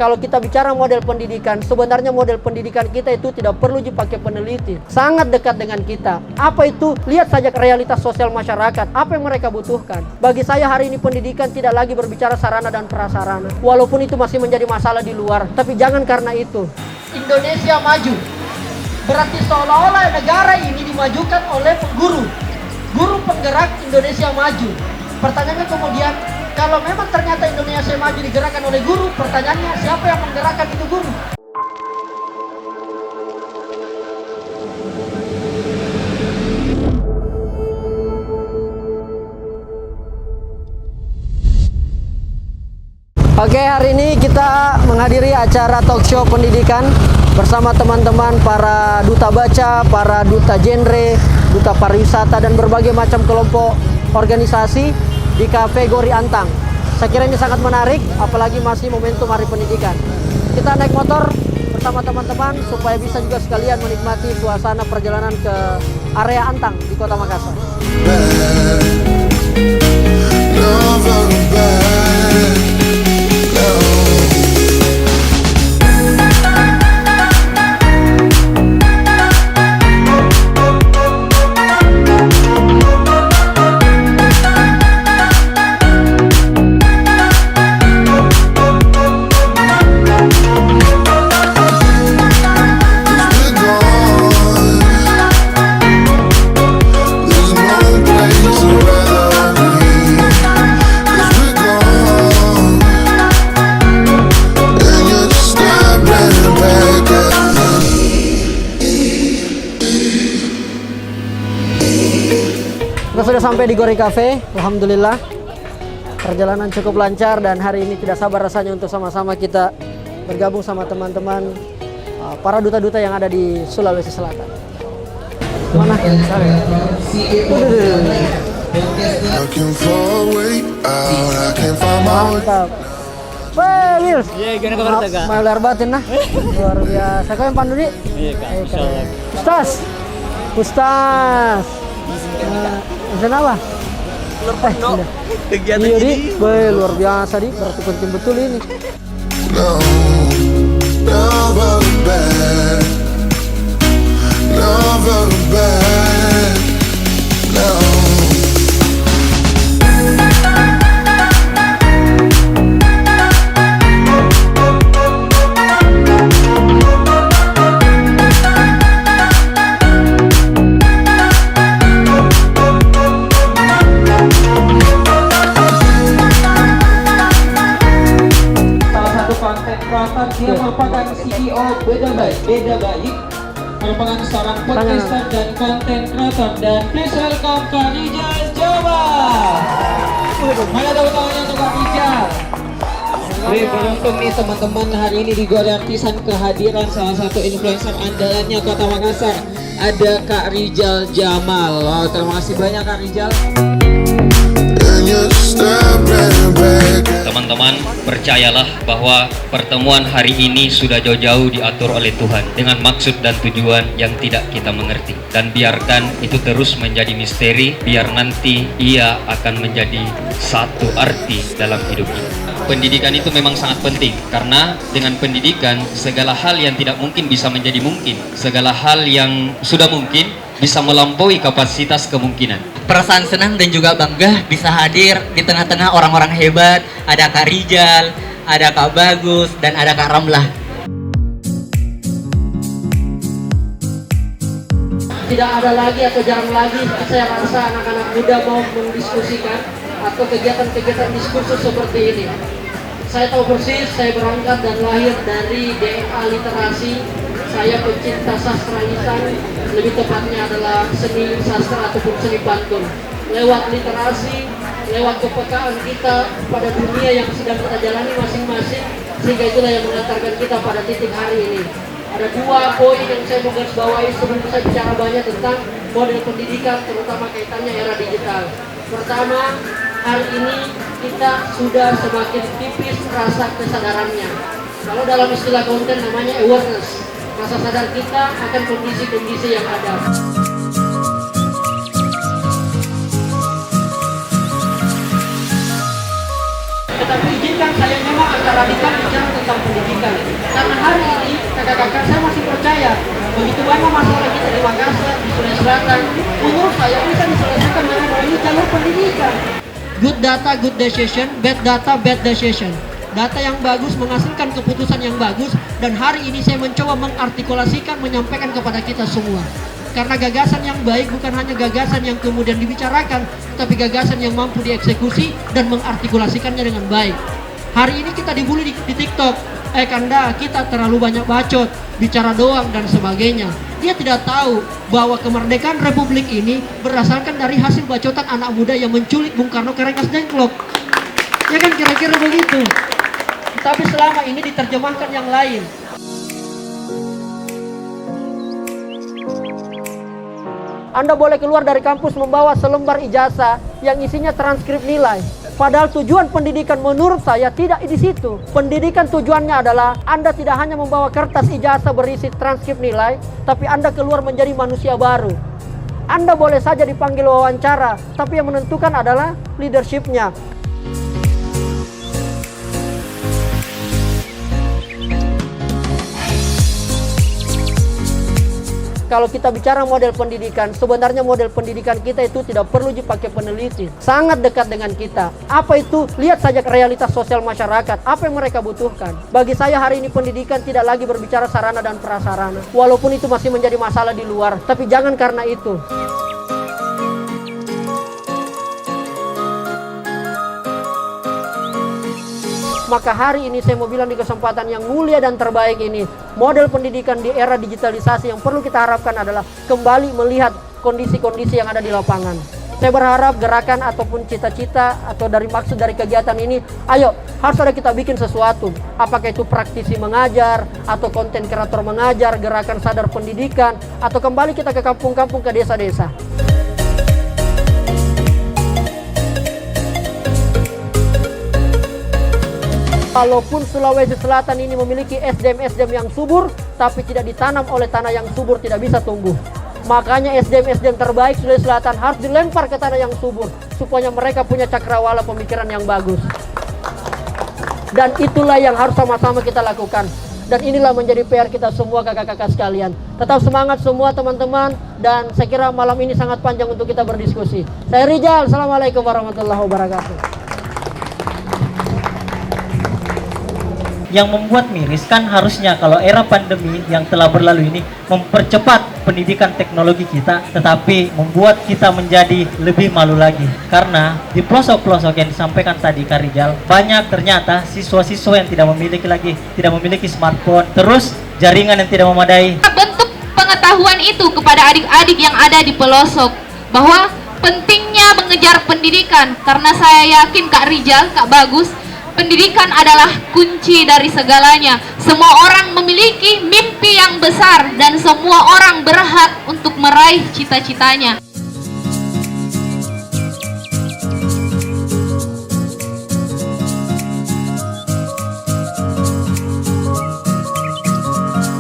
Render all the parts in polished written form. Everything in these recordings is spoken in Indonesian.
Kalau kita bicara model pendidikan, sebenarnya model pendidikan kita itu tidak perlu dipakai peneliti. Sangat dekat dengan kita. Apa itu? Lihat saja realitas sosial masyarakat. Apa yang mereka butuhkan. Bagi saya hari ini pendidikan tidak lagi berbicara sarana dan prasarana. Walaupun itu masih menjadi masalah di luar. Tapi jangan karena itu. Indonesia maju. Berarti seolah-olah negara ini dimajukan oleh guru. Guru penggerak Indonesia maju. Pertanyaannya kemudian, kalau memang ternyata Indonesia maju digerakkan oleh guru, pertanyaannya siapa yang menggerakkan itu guru? Oke, hari ini kita menghadiri acara talk show pendidikan bersama teman-teman para duta baca, para duta genre, duta pariwisata, dan berbagai macam kelompok organisasi di Cafe Gori Antang. Saya kira ini sangat menarik, apalagi masih momentum Hari Pendidikan. Kita naik motor bersama teman-teman supaya bisa juga sekalian menikmati suasana perjalanan ke area Antang di Kota Makassar. Kita sudah sampai di Gori Cafe, alhamdulillah. Perjalanan cukup lancar dan hari ini tidak sabar rasanya untuk sama-sama kita bergabung sama teman-teman para duta-duta yang ada di Sulawesi Selatan. Mana? Mantap. Wah, Wils. Iya, gimana kabar Kak? Mau lar batin nah. Luar biasa. Kau yang pandu di? Iya Kak, insyaallah. Ustaz. Pesan apa? Kegiatan iya, ini luar biasa di, berarti penting betul ini. Dia merupakan CEO Beda Baik, merupakan seorang podcaster dan konten kreator. Dan please welcome Kak Rijal Jawa. Mana tepuk tangannya untuk Kak Rijal. Beruntung nih teman-teman, hari ini di Gori Artisan kehadiran salah satu influencer andalannya Kota Makassar. Ada Kak Rijal Jamal. Wow, terima kasih banyak Kak Rijal. Teman-teman, percayalah bahwa pertemuan hari ini sudah jauh-jauh diatur oleh Tuhan dengan maksud dan tujuan yang tidak kita mengerti. Dan biarkan itu terus menjadi misteri, biar nanti ia akan menjadi satu arti dalam hidup kita. Pendidikan itu memang sangat penting, karena dengan pendidikan segala hal yang tidak mungkin bisa menjadi mungkin. Segala hal yang sudah mungkin bisa melampaui kapasitas kemungkinan. perasaan senang dan juga bangga bisa hadir di tengah-tengah orang-orang hebat. Ada Kak Rijal, ada Kak Bagus, dan ada Kak Ramlah. Tidak ada lagi atau jarang lagi saya rasa anak-anak muda mau mendiskusikan atau kegiatan-kegiatan diskursus seperti ini. Saya tahu persis, saya berangkat dan lahir dari DNA literasi. Saya pecinta sastra lisan, lebih tepatnya adalah seni sastra ataupun seni pantun. Lewat literasi, lewat kepekaan kita pada dunia yang sedang kita jalani masing-masing, sehingga itulah yang mengantarkan kita pada titik hari ini. Ada dua poin yang saya mau garis bawahi sebelum saya bicara banyak tentang model pendidikan, terutama kaitannya era digital. Pertama, hari ini kita sudah semakin tipis rasa kesadarannya. Kalau dalam istilah konten namanya awareness, rasa sadar kita akan kondisi-kondisi yang ada. Tetapi izinkan saya memang agak radikal bicara tentang pendidikan. masyarakat, saya masih percaya begitu banyak masalah kita di Makassar, di Sulawesi Selatan, menurut saya bisa diselesaikan dengan melalui jalur pendidikan. Good data, good decision. Bad data, bad decision. Data yang bagus menghasilkan keputusan yang bagus, dan hari ini saya mencoba mengartikulasikan, menyampaikan kepada kita semua. Karena gagasan yang baik bukan hanya gagasan yang kemudian dibicarakan, tapi gagasan yang mampu dieksekusi dan mengartikulasikannya dengan baik. Hari ini kita dibully di TikTok. Kanda, kita terlalu banyak bacot, bicara doang dan sebagainya. Dia tidak tahu bahwa kemerdekaan Republik ini berdasarkan dari hasil bacotan anak muda yang menculik Bung Karno ke Rengas Dengklok. Ya kan, kira-kira begitu. Tapi selama ini diterjemahkan yang lain. Anda boleh keluar dari kampus membawa selembar ijazah yang isinya transkrip nilai. Padahal tujuan pendidikan menurut saya tidak di situ. Pendidikan tujuannya adalah Anda tidak hanya membawa kertas ijazah berisi transkrip nilai, tapi Anda keluar menjadi manusia baru. Anda boleh saja dipanggil wawancara, tapi yang menentukan adalah leadership-nya. Kalau kita bicara model pendidikan, sebenarnya model pendidikan kita itu tidak perlu dipakai peneliti. Sangat dekat dengan kita. Apa itu? Lihat saja realitas sosial masyarakat. Apa yang mereka butuhkan. Bagi saya hari ini pendidikan tidak lagi berbicara sarana dan prasarana. Walaupun itu masih menjadi masalah di luar. Tapi jangan karena itu. Maka hari ini saya mau bilang di kesempatan yang mulia dan terbaik ini, model pendidikan di era digitalisasi yang perlu kita harapkan adalah kembali melihat kondisi-kondisi yang ada di lapangan. Saya berharap gerakan ataupun cita-cita atau dari maksud dari kegiatan ini, ayo harus ada kita bikin sesuatu. Apakah itu praktisi mengajar, atau konten kreator mengajar, gerakan sadar pendidikan, atau kembali kita ke kampung-kampung, ke desa-desa. Walaupun Sulawesi Selatan ini memiliki SDM-SDM yang subur, tapi tidak ditanam oleh tanah yang subur, tidak bisa tumbuh. Makanya SDM-SDM terbaik Sulawesi Selatan harus dilempar ke tanah yang subur, supaya mereka punya cakrawala pemikiran yang bagus. Dan itulah yang harus sama-sama kita lakukan. Dan inilah menjadi PR kita semua kakak-kakak sekalian. Tetap semangat semua teman-teman, dan saya kira malam ini sangat panjang untuk kita berdiskusi. Saya Rijal, Assalamualaikum warahmatullahi wabarakatuh. Yang membuat miris kan harusnya kalau era pandemi yang telah berlalu ini mempercepat pendidikan teknologi kita, tetapi membuat kita menjadi lebih malu lagi. Karena di pelosok-pelosok yang disampaikan tadi Kak Rijal, banyak ternyata siswa-siswa yang tidak memiliki smartphone, terus jaringan yang tidak memadai. Bentuk pengetahuan itu kepada adik-adik yang ada di pelosok, bahwa pentingnya mengejar pendidikan, karena saya yakin Kak Rijal, Kak Bagus, pendidikan adalah kunci dari segalanya. Semua orang memiliki mimpi yang besar dan semua orang berhak untuk meraih cita-citanya.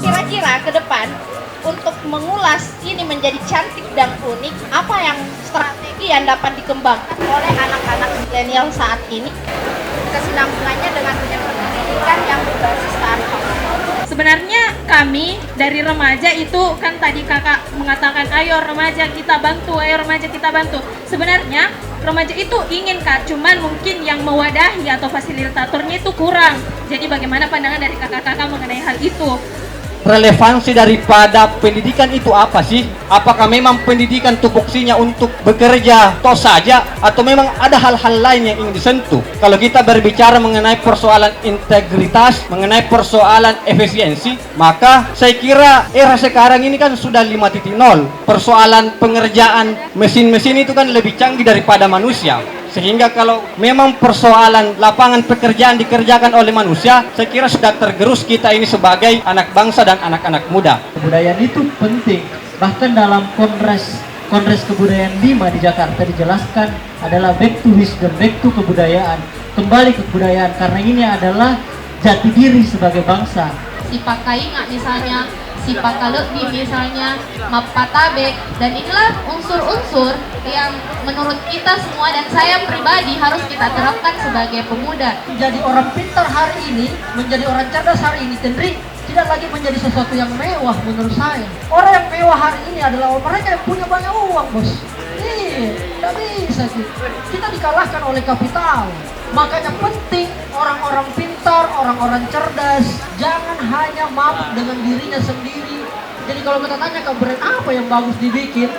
Kira-kira ke depan untuk mengulas ini menjadi cantik dan unik, apa yang strategi yang dapat dikembangkan oleh anak-anak milenial saat ini? Kesinambungannya dengan pendidikan yang berbasis tanpa. Sebenarnya kami dari remaja itu kan tadi kakak mengatakan ayo remaja kita bantu, ayo remaja kita bantu. Sebenarnya remaja itu ingin Kak, cuman mungkin yang mewadahi atau fasilitatornya itu kurang. Jadi bagaimana pandangan dari kakak-kakak mengenai hal itu? Relevansi daripada pendidikan itu apa sih? Apakah memang pendidikan tupoksinya untuk bekerja toh saja, atau memang ada hal-hal lain yang ingin disentuh? Kalau kita berbicara mengenai persoalan integritas, mengenai persoalan efisiensi, maka saya kira era sekarang ini kan sudah 5.0. Persoalan pengerjaan mesin-mesin itu kan lebih canggih daripada manusia. Sehingga kalau memang persoalan lapangan pekerjaan dikerjakan oleh manusia, saya kira sudah tergerus kita ini sebagai anak bangsa dan anak-anak muda. Kebudayaan itu penting. Bahkan dalam Kongres Kebudayaan 5 di Jakarta dijelaskan adalah back to wisdom, back to kebudayaan. Kembali ke kebudayaan, karena ini adalah jati diri sebagai bangsa. Si pakai nggak misalnya, si pakalekdi misalnya, mapatabe, dan inilah unsur-unsur yang menurut kita semua dan saya pribadi harus kita terapkan sebagai pemuda. Menjadi orang pintar hari ini, menjadi orang cerdas hari ini, Tendri, tidak lagi menjadi sesuatu yang mewah menurut saya. Orang yang mewah hari ini adalah mereka yang punya banyak uang, bos. Tidak bisa sih. Kita dikalahkan oleh kapital. Makanya penting orang-orang pintar, orang-orang cerdas, jangan hanya mabuk dengan dirinya sendiri. Jadi kalau kita tanya ke brand apa yang bagus dibikin,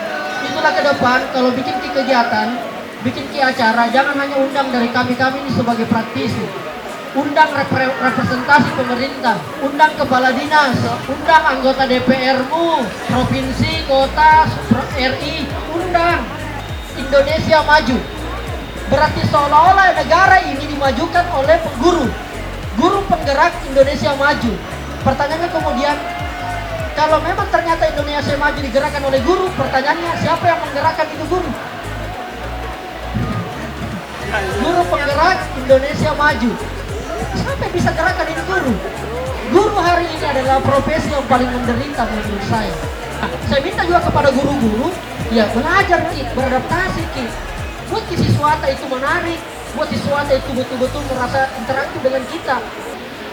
itulah ke depan kalau bikin kegiatan, bikin acara, jangan hanya undang dari kami ini sebagai praktisi. Undang representasi pemerintah, undang kepala dinas, undang anggota DPR-mu, provinsi, kota, RI, undang. Indonesia maju. Berarti seolah-olah negara ini dimajukan oleh guru penggerak Indonesia maju. Pertanyaannya kemudian, kalau memang ternyata Indonesia maju digerakkan oleh guru, pertanyaannya siapa yang menggerakkan itu guru? Guru penggerak Indonesia maju. Siapa yang bisa gerakan ini guru? Guru hari ini adalah profesi yang paling menderita menurut saya. Saya minta juga kepada guru-guru, ya belajar Ki, beradaptasi Ki. Buat siswata itu menarik, buat siswata itu betul-betul merasa interaktif dengan kita.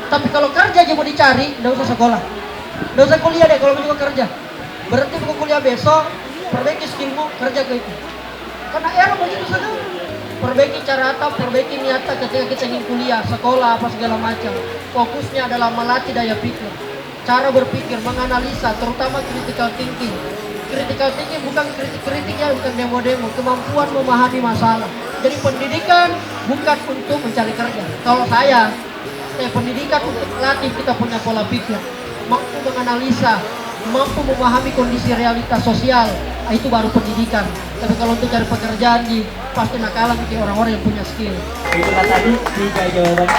Tapi kalau kerja aja mau dicari, nggak usah sekolah, nggak usah kuliah deh kalau mau juga kerja. Berarti mau kuliah besok, perbaiki skillmu, kerja ke itu. Karena era begitu saja. Perbaiki cara atap, perbaiki niatan ketika kita ingin kuliah, sekolah, apa segala macam. Fokusnya adalah melatih daya pikir, cara berpikir, menganalisa, terutama critical thinking. Critical thinking bukan kritik-kritiknya, bukan demo-demo, kemampuan memahami masalah. Jadi pendidikan bukan untuk mencari kerja. Kalau saya pendidikan untuk melatih kita punya pola pikir, mampu menganalisa, mampu memahami kondisi realitas sosial. Nah, itu baru pendidikan. Tapi kalau untuk cari pekerjaan pasti nakalan ke orang-orang yang punya skill. Itulah tadi 3 jawaban.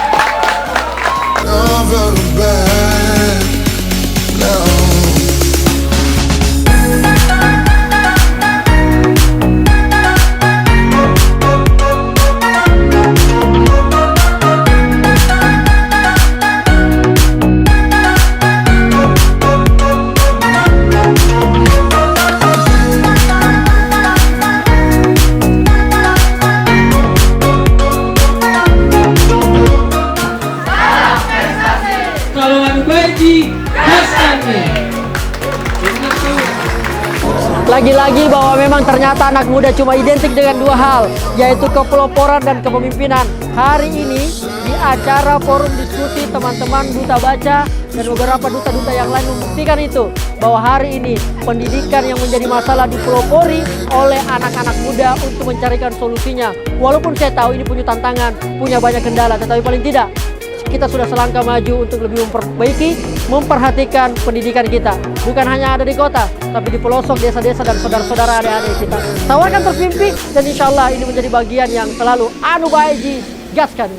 Lagi-lagi bahwa memang ternyata anak muda cuma identik dengan 2 hal, yaitu kepeloporan dan kepemimpinan. Hari ini di acara forum diskusi teman-teman duta baca dan beberapa duta-duta yang lain membuktikan itu, bahwa hari ini pendidikan yang menjadi masalah dipelopori oleh anak-anak muda untuk mencarikan solusinya. Walaupun saya tahu ini punya tantangan, punya banyak kendala, tetapi paling tidak kita sudah selangkah maju untuk lebih memperbaiki, memperhatikan pendidikan kita. Bukan hanya ada di kota, tapi di pelosok desa-desa dan saudara-saudara adik-adik kita. Tawarkan terus mimpi, dan insya Allah ini menjadi bagian yang selalu anu baiji gaskan.